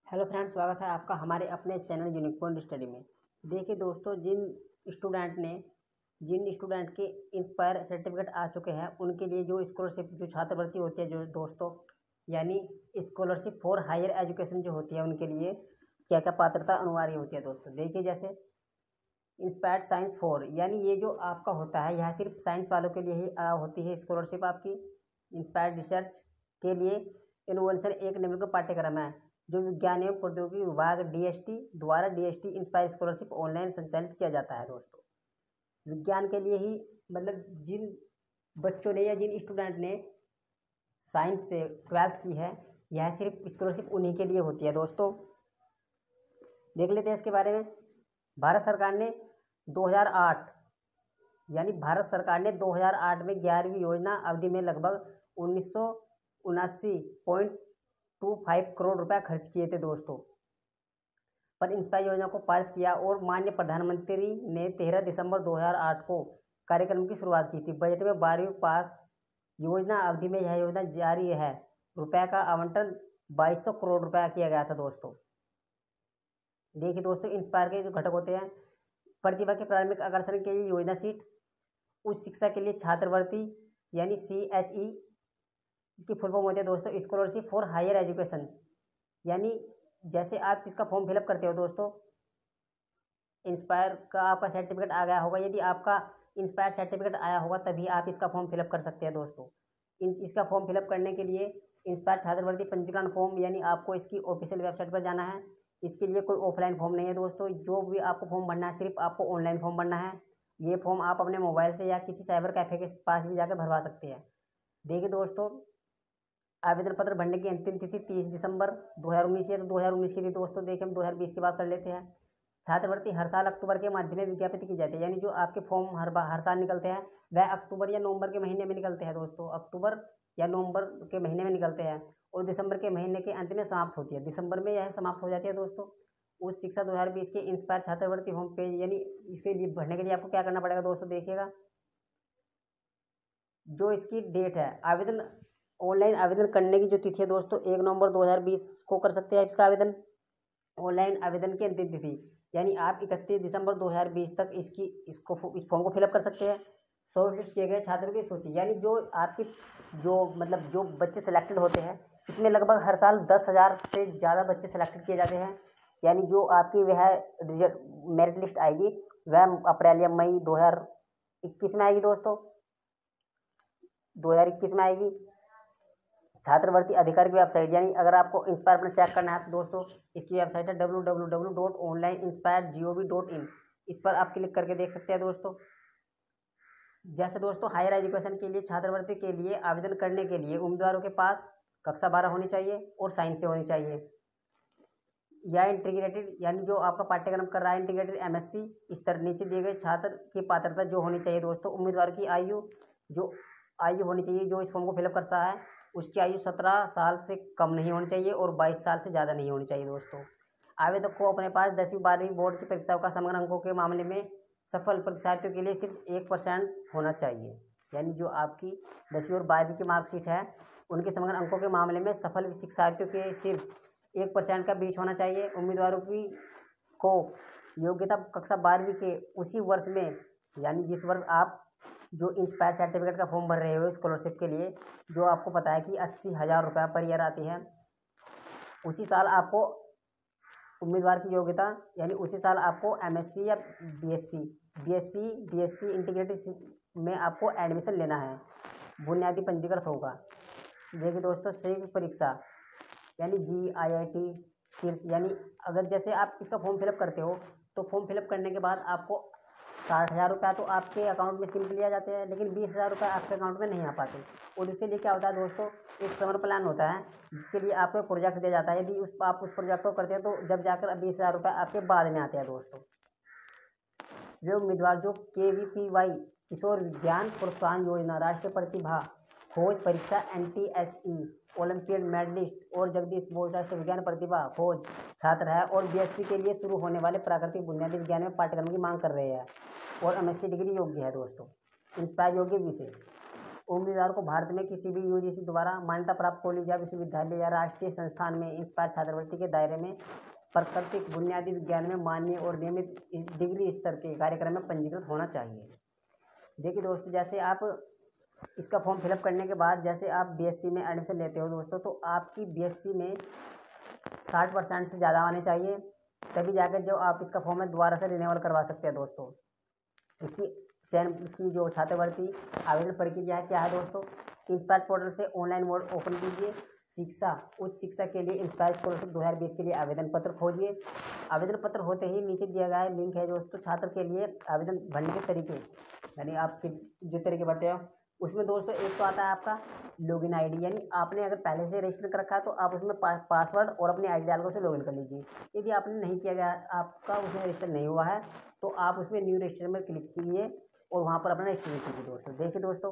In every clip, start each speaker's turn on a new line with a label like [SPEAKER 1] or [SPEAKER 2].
[SPEAKER 1] Hello friends, स्वागत है आपका हमारे अपने चैनल यूनिक पॉइंट स्टडी में। देखिए दोस्तों, जिन स्टूडेंट के इंस्पायर सर्टिफिकेट आ चुके हैं उनके लिए जो स्कॉलरशिप जो छात्रवृत्ति होती है जो दोस्तों, यानी स्कॉलरशिप फॉर हायर एजुकेशन जो होती है उनके लिए क्या क्या पात्रता अनिवार्य होती है दोस्तों। देखिए, जैसे इंस्पायर्ड साइंस फोर, यानी ये जो आपका होता है यह सिर्फ साइंस वालों के लिए ही होती है स्कॉलरशिप आपकी। इंस्पायर्ड रिसर्च के लिए इनोवेशन एक निम्नलिखित पाठ्यक्रम है जो विज्ञान एवं प्रौद्योगिकी विभाग डीएसटी द्वारा डीएसटी इंस्पायर स्कॉलरशिप ऑनलाइन संचालित किया जाता है दोस्तों। विज्ञान के लिए ही, मतलब जिन बच्चों ने या जिन स्टूडेंट ने साइंस से 12th की है, यह सिर्फ स्कॉलरशिप उन्हीं के लिए होती है दोस्तों। देख लेते हैं इसके बारे में। भारत सरकार ने 2008 यानी भारत सरकार ने 2008 में 11वीं योजना अवधि में लगभग 1979.25 करोड़ रुपए खर्च किए थे दोस्तों, पर इंस्पायर योजना को पारित किया और माननीय प्रधानमंत्री ने 13 दिसंबर 2008 को कार्यक्रम की शुरुआत की थी। बजट में 12वीं पास योजना अवधि में यह योजना जारी है। रुपए का आवंटन 2200 करोड़ रुपया किया गया था दोस्तों। देखिए दोस्तों, इंस्पायर के जो घटक होते हैं, प्रतिभा के प्रारंभिक आकर्षण के लिए योजना सीट, उच्च शिक्षा के लिए छात्रवृत्ति यानी CHE, इसकी फुल फॉर्म होती है दोस्तों स्कॉलरशिप फॉर हायर एजुकेशन। यानी जैसे आप इसका फॉर्म फिलअप करते हो दोस्तों, इंस्पायर का आपका सर्टिफिकेट आ गया होगा, यदि आपका इंस्पायर सर्टिफिकेट आया होगा तभी आप इसका फॉर्म फिलअप कर सकते हैं दोस्तों। इसका फॉर्म फिलअप करने के लिए इंस्पायर छात्रवृत्ति पंजीकरण फॉर्म, यानी आपको इसकी ऑफिशियल वेबसाइट पर जाना है। इसके लिए कोई ऑफलाइन फॉर्म नहीं है दोस्तों, जो भी आपको फॉर्म भरना है सिर्फ आपको ऑनलाइन फॉर्म भरना है। ये फॉर्म आप अपने मोबाइल से या किसी साइबर कैफे के पास भी जाकर भरवा सकते हैं। देखिए दोस्तों, आवेदन पत्र भरने की अंतिम तिथि 30 दिसंबर 2019 है, तो 2019 की थी दोस्तों। देखिए, हम 2020 की बात कर लेते हैं। छात्रवृत्ति हर साल अक्टूबर के मध्य में विज्ञापित की जाती है, यानी जो आपके फॉर्म हर साल निकलते हैं वह अक्टूबर या नवंबर के महीने में निकलते हैं दोस्तों। अक्टूबर या नवंबर के महीने में निकलते हैं और दिसंबर के महीने के अंत में समाप्त होती है। दिसंबर में यह समाप्त हो जाती है दोस्तों। उच्च शिक्षा 2020 के इंस्पायर छात्रवृत्ति होम पेज, यानी इसके लिए भरने के लिए आपको क्या करना पड़ेगा दोस्तों, देखिएगा। जो इसकी डेट है, आवेदन ऑनलाइन आवेदन करने की जो तिथि है दोस्तों, 1 नवंबर 2020 को कर सकते हैं इसका आवेदन। ऑनलाइन आवेदन की अंतिम तिथि यानी आप 31 दिसंबर 2020 तक इस फॉर्म को फिलअप कर सकते हैं। शॉर्टलिस्ट किए गए छात्रों की सूची, यानी जो आपकी जो बच्चे सिलेक्टेड होते हैं, इसमें लगभग हर साल 10,000 से ज़्यादा बच्चे सिलेक्टेड किए जाते हैं। यानी जो आपकी वह मेरिट लिस्ट आएगी वह अप्रैल या मई 2021 में आएगी दोस्तों, 2021 में आएगी। छात्रवृत्ति अधिकारी की वेबसाइट, यानी अगर आपको इंस्पायर पर चेक करना है तो दोस्तों इसकी वेबसाइट है www.onlineinspire.gov.in। इस पर आप क्लिक करके देख सकते हैं दोस्तों। जैसे दोस्तों, हायर एजुकेशन के लिए छात्रवृत्ति के लिए आवेदन करने के लिए उम्मीदवारों के पास कक्षा 12 होनी चाहिए और साइंस से होनी चाहिए, या इंटीग्रेटेड, यानी जो आपका पाठ्यक्रम कर रहा है इंटीग्रेटेड MSc स्तर। नीचे दिए गए छात्र की पात्रता जो होनी चाहिए दोस्तों, उम्मीदवार की आयु होनी चाहिए जो इस फॉर्म को फिलअप करता है, उसकी आयु 17 साल से कम नहीं होनी चाहिए और 22 साल से ज़्यादा नहीं होनी चाहिए दोस्तों। आवेदक को अपने पास 10वीं 12वीं बोर्ड की परीक्षाओं का समग्र अंकों के मामले में सफल परीक्षार्थियों के लिए सिर्फ 1% होना चाहिए। यानी जो आपकी 10वीं और 12वीं की मार्कशीट है उनके समग्र अंकों के मामले में सफल शिक्षार्थियों के सिर्फ 1% का बीच होना चाहिए। उम्मीदवारों को योग्यता कक्षा 12वीं के उसी वर्ष में, यानी जिस वर्ष आप जो इंस्पायर सर्टिफिकेट का फॉर्म भर रहे हो स्कॉलरशिप के लिए, जो आपको पता है कि 80,000 रुपये पर ईयर आती है, उसी साल आपको उम्मीदवार की योग्यता, यानी उसी साल आपको MSc या BSc इंटीग्रेटेड में आपको एडमिशन लेना है, बुनियादी पंजीकृत होगा। देखिए दोस्तों, संयुक्त परीक्षा यानी GIIT शीर्ष, यानी अगर जैसे आप इसका फॉर्म फिलअप करते हो तो फॉर्म फिलअप करने के बाद आपको 60,000 रुपये तो आपके अकाउंट में सिंपली आ जाते हैं, लेकिन 20,000 रुपये आपके अकाउंट में नहीं आ पाते। और इसके लिए क्या होता है दोस्तों, एक समर प्लान होता है जिसके लिए आपको प्रोजेक्ट दिया जाता है। यदि आप उस प्रोजेक्ट को करते हैं तो जब जाकर 20,000 रुपये आपके बाद में आते हैं दोस्तों। वे उम्मीदवार जो KVPY किशोर विज्ञान प्रोत्साहन योजना, राष्ट्रीय प्रतिभा खोज परीक्षा, NTSE ओलंपियड मेडलिस्ट और जगदीश बोस राष्ट्रीय विज्ञान प्रतिभा खोज छात्र है और BSc के लिए शुरू होने वाले प्राकृतिक बुनियादी विज्ञान में पाठ्यक्रम की मांग कर रहे हैं और MSc डिग्री योग्य है दोस्तों। इंस्पायर योग्य विषय, उम्मीदवार को भारत में किसी भी यूजीसी द्वारा मान्यता प्राप्त कॉलेज या विश्वविद्यालय या राष्ट्रीय संस्थान में इंस्पायर छात्रवृत्ति के दायरे में प्राकृतिक बुनियादी विज्ञान में मान्य और नियमित डिग्री स्तर के कार्यक्रम में पंजीकृत होना चाहिए। देखिए दोस्तों, जैसे आप इसका फॉर्म फिलअप करने के बाद जैसे आप बीएससी में एडमिशन लेते हो दोस्तों, तो आपकी बीएससी में 60% से ज़्यादा आने चाहिए, तभी जाकर जो आप इसका फॉर्म है दोबारा से रिन्यूअल करवा सकते हैं दोस्तों। इसकी जो छात्रवृत्ति आवेदन प्रक्रिया है क्या है दोस्तों, इंस्पायर पोर्टल से ऑनलाइन मोड ओपन कीजिए। उच्च शिक्षा के लिए इंस्पायर स्कॉलरशिप 2020 के लिए आवेदन पत्र खोजिए। आवेदन पत्र होते ही नीचे दिया गया लिंक है दोस्तों, छात्र के लिए आवेदन भरने के तरीके, यानी आपके जो तरीके भरते हो उसमें दोस्तों एक तो आता है आपका लॉगिन आईडी, यानी आपने अगर पहले से रजिस्टर कर रखा है तो आप उसमें पासवर्ड और अपनी आईडी डालकर उसे लॉगिन कर लीजिए। यदि आपने नहीं किया गया, आपका उसमें रजिस्टर नहीं हुआ है, तो आप उसमें न्यू रजिस्टर में क्लिक कीजिए और वहाँ पर अपना रजिस्टर कीजिए दोस्तों। देखिए दोस्तों,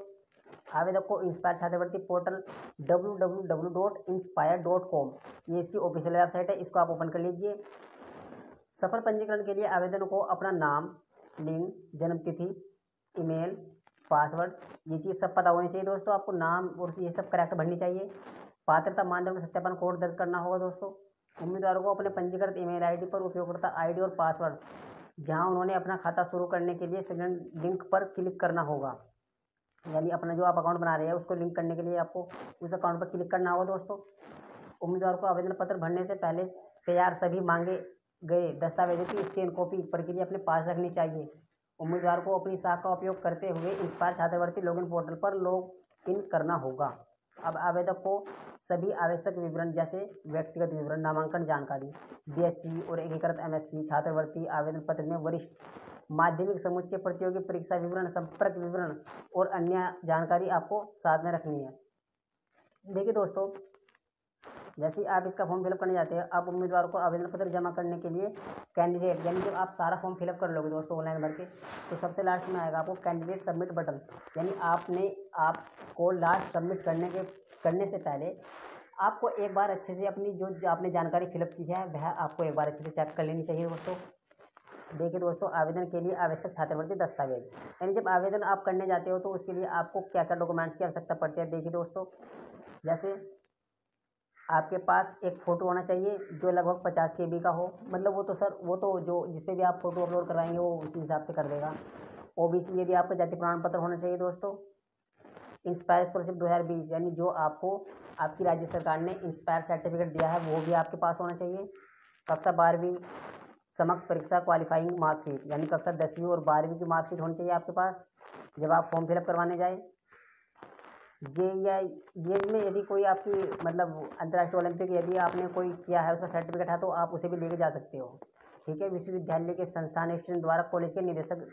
[SPEAKER 1] आवेदक को इंस्पायर छात्रवृत्ति पोर्टल www.inspire.com ये इसकी ऑफिशियल वेबसाइट है, इसको आप ओपन कर लीजिए। सफल पंजीकरण के लिए आवेदन को अपना नाम, लिंग, जन्मतिथि, ईमेल, पासवर्ड, ये चीज़ सब पता होनी चाहिए दोस्तों। आपको नाम और ये सब करेक्ट भरनी चाहिए। पात्रता मानदंड सत्यापन कोड दर्ज करना होगा दोस्तों। उम्मीदवारों को अपने पंजीकृत ईमेल आईडी पर उपयोगकर्ता आईडी और पासवर्ड जहां उन्होंने अपना खाता शुरू करने के लिए सेकंड लिंक पर क्लिक करना होगा, यानी अपना जो आप अकाउंट बना रहे हैं उसको लिंक करने के लिए आपको उस अकाउंट पर क्लिक करना होगा दोस्तों। उम्मीदवार को आवेदन पत्र भरने से पहले तैयार सभी मांगे गए दस्तावेजों की स्कैन कॉपी प्रक्रिया अपने पास रखनी चाहिए। उम्मीदवार को अपनी शाखा का उपयोग करते हुए इंस्पायर छात्रवृत्ति लॉगिन पोर्टल पर लॉग इन करना होगा। अब आवेदक को सभी आवश्यक विवरण जैसे व्यक्तिगत विवरण, नामांकन जानकारी, बीएससी और एकीकृत एमएससी छात्रवृत्ति आवेदन पत्र में वरिष्ठ माध्यमिक समुच्चय प्रतियोगी परीक्षा विवरण, संपर्क विवरण और अन्य जानकारी आपको साथ में रखनी है। देखिए दोस्तों, जैसे ही आप इसका फॉर्म फिलअप करने जाते हैं, आप उम्मीदवार को आवेदन पत्र जमा करने के लिए कैंडिडेट, यानी जब आप सारा फॉर्म फिलअप कर लोगे दोस्तों ऑनलाइन भर के, तो सबसे लास्ट में आएगा आपको कैंडिडेट सबमिट बटन, यानी आपको लास्ट सबमिट करने से पहले आपको एक बार अच्छे से अपनी जो आपने जानकारी फिलअप की है वह आपको एक बार अच्छे से चेक कर लेनी चाहिए दोस्तों। देखिए दोस्तों, आवेदन के लिए आवश्यक छात्रवृत्ति दस्तावेज, यानी जब आवेदन आप करने जाते हो तो उसके लिए आपको क्या क्या डॉक्यूमेंट्स की आवश्यकता पड़ती है। देखिए दोस्तों, जैसे आपके पास एक फ़ोटो होना चाहिए जो लगभग 50 KB का हो, मतलब वो तो जो जिस पे भी आप फ़ोटो अपलोड करवाएंगे वो उसी हिसाब से कर देगा। ओबीसी, यदि आपका जाति प्रमाण पत्र होना चाहिए दोस्तों। इंस्पायर स्कॉलरशिप 2020, यानी जो आपको आपकी राज्य सरकार ने इंस्पायर सर्टिफिकेट दिया है वो भी आपके पास होना चाहिए। कक्षा 12वीं समक्ष परीक्षा क्वालिफाइंग मार्कशीट, यानी कक्षा 10वीं और 12वीं की मार्कशीट होनी चाहिए आपके पास जब आप फॉर्म फिलअप करवाने जाए। ये में यदि कोई आपकी मतलब अंतर्राष्ट्रीय ओलंपिक यदि आपने कोई किया है उसका सर्टिफिकेट है तो आप उसे भी लेके जा सकते हो, ठीक है। विश्वविद्यालय के संस्थान रजिस्ट्रेशन द्वारा कॉलेज के निदेशक,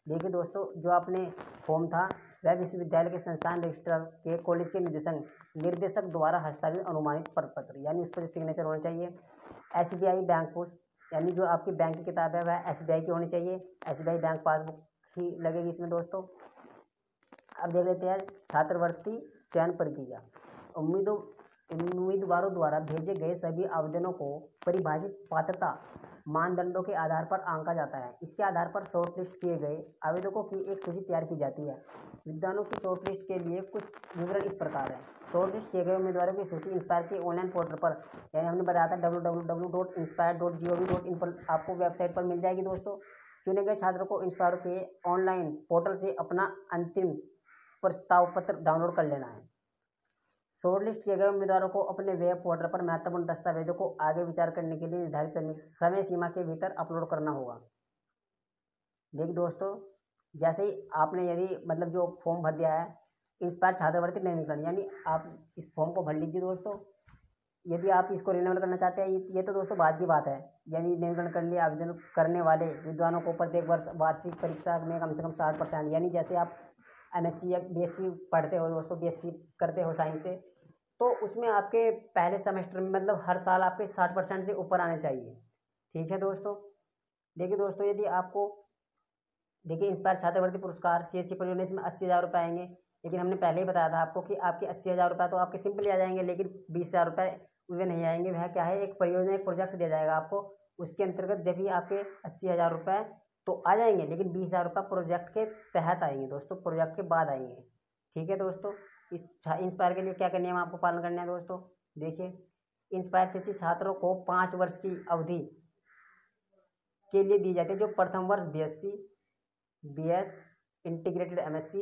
[SPEAKER 1] देखिए दोस्तों, जो आपने फॉर्म था वह विश्वविद्यालय के संस्थान रजिस्ट्रार के कॉलेज के निर्देशक द्वारा हस्ताक्षरित अनुमानित प्रपत्र, यानी उस पर सिग्नेचर होना चाहिए। SBI बैंक पोस्ट, यानी जो आपकी बैंक की किताब है वह SBI की होनी चाहिए। SBI बैंक पासबुक ही लगेगी इसमें दोस्तों। अब देख लेते हैं छात्रवृत्ति चयन प्रक्रिया। उम्मीदवारों द्वारा भेजे गए सभी आवेदनों को परिभाषित पात्रता मानदंडों के आधार पर आंका जाता है। इसके आधार पर शॉर्टलिस्ट किए गए आवेदकों की एक सूची तैयार की जाती है। विद्वानों की शॉर्टलिस्ट के लिए कुछ विवरण इस प्रकार है। शॉर्टलिस्ट किए गए उम्मीदवारों की सूची इंस्पायर के ऑनलाइन पोर्टल पर, यानी हमने बताया था www.inspire.gov.in पर आपको वेबसाइट पर मिल जाएगी दोस्तों। चुने गए छात्रों को इंस्पायर के ऑनलाइन पोर्टल से अपना अंतिम प्रस्ताव पत्र डाउनलोड कर लेना है। शॉर्टलिस्ट किए गए उम्मीदवारों को अपने वेब पोर्टल पर महत्वपूर्ण दस्तावेजों को आगे विचार करने के लिए निर्धारित समय सीमा के भीतर अपलोड करना होगा। देखिए दोस्तों, जैसे ही आपने यदि मतलब जो फॉर्म भर दिया है इंस्पायर छात्रवृत्ति नवीनीकरण, यानी आप इस फॉर्म को भर लीजिए दोस्तों। यदि आप इसको रिन्यूअल करना चाहते हैं, ये तो दोस्तों बाद की बात है, यानी नवीनीकरण करने लिए आवेदन करने वाले विद्वानों को प्रत्येक वर्ष वार्षिक परीक्षा में कम से कम 60%, यानी जैसे आप MSc या BSc पढ़ते हो दोस्तों, BSc करते हो साइंस से, तो उसमें आपके पहले सेमेस्टर में मतलब हर साल आपके 60% से ऊपर आने चाहिए, ठीक है दोस्तों। देखिए दोस्तों, यदि आपको देखिए इंस्पायर छात्रवृत्ति पुरस्कार CHC परियोजना इसमें 80,000 रुपये आएंगे, लेकिन हमने पहले ही बताया था आपको कि आपके 80,000 रुपये तो आपके सिंपली आ जाएंगे, लेकिन 20,000 रुपये वे नहीं आएंगे। वह क्या है, एक परियोजना, एक प्रोजेक्ट दिया जाएगा आपको, उसके अंतर्गत जब भी आपके 80,000 रुपये तो आ जाएंगे, लेकिन 20,000 रुपये प्रोजेक्ट के तहत आएंगे दोस्तों, प्रोजेक्ट के बाद आएंगे, ठीक है दोस्तों, इस इंस्पायर के लिए क्या क्या नियम आपको पालन करना है दोस्तों, देखिए। इंस्पायर शिक्षित छात्रों को 5 वर्ष की अवधि के लिए दी जाती है, जो प्रथम वर्ष BSc, BS, integrated MSc,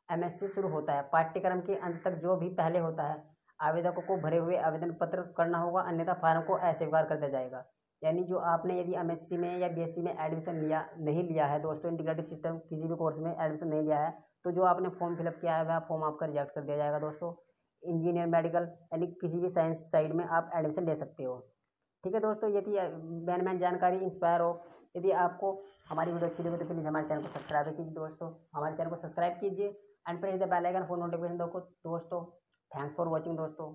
[SPEAKER 1] MSc शुरू होता है। पाठ्यक्रम के अंत तक जो भी पहले होता है, आवेदकों को भरे हुए आवेदन पत्र करना होगा, अन्यथा फार्म को अस्वीकार कर दिया जाएगा। यानी जो आपने यदि एमएससी में या बीएससी में एडमिशन नहीं लिया है दोस्तों, इंटीग्रेटेड सिस्टम किसी भी कोर्स में एडमिशन नहीं लिया है, तो जो आपने फॉर्म फिलअप किया है वह फॉर्म आपका रिजेक्ट कर दिया जाएगा दोस्तों। इंजीनियर, मेडिकल यानी किसी भी साइंस साइड में आप एडमिशन ले सकते हो। ठीक है दोस्तों, यदि मैन जानकारी इंस्पायर हो, यदि आपको हमारी वीडियो अच्छी लगे तो प्लीज़ हमारे चैनल को सब्सक्राइब कीजिए दोस्तों, हमारे चैनल को सब्सक्राइब कीजिए and press the bell icon for notification दोस्तों। थैंक्स फॉर वॉचिंग दोस्तों।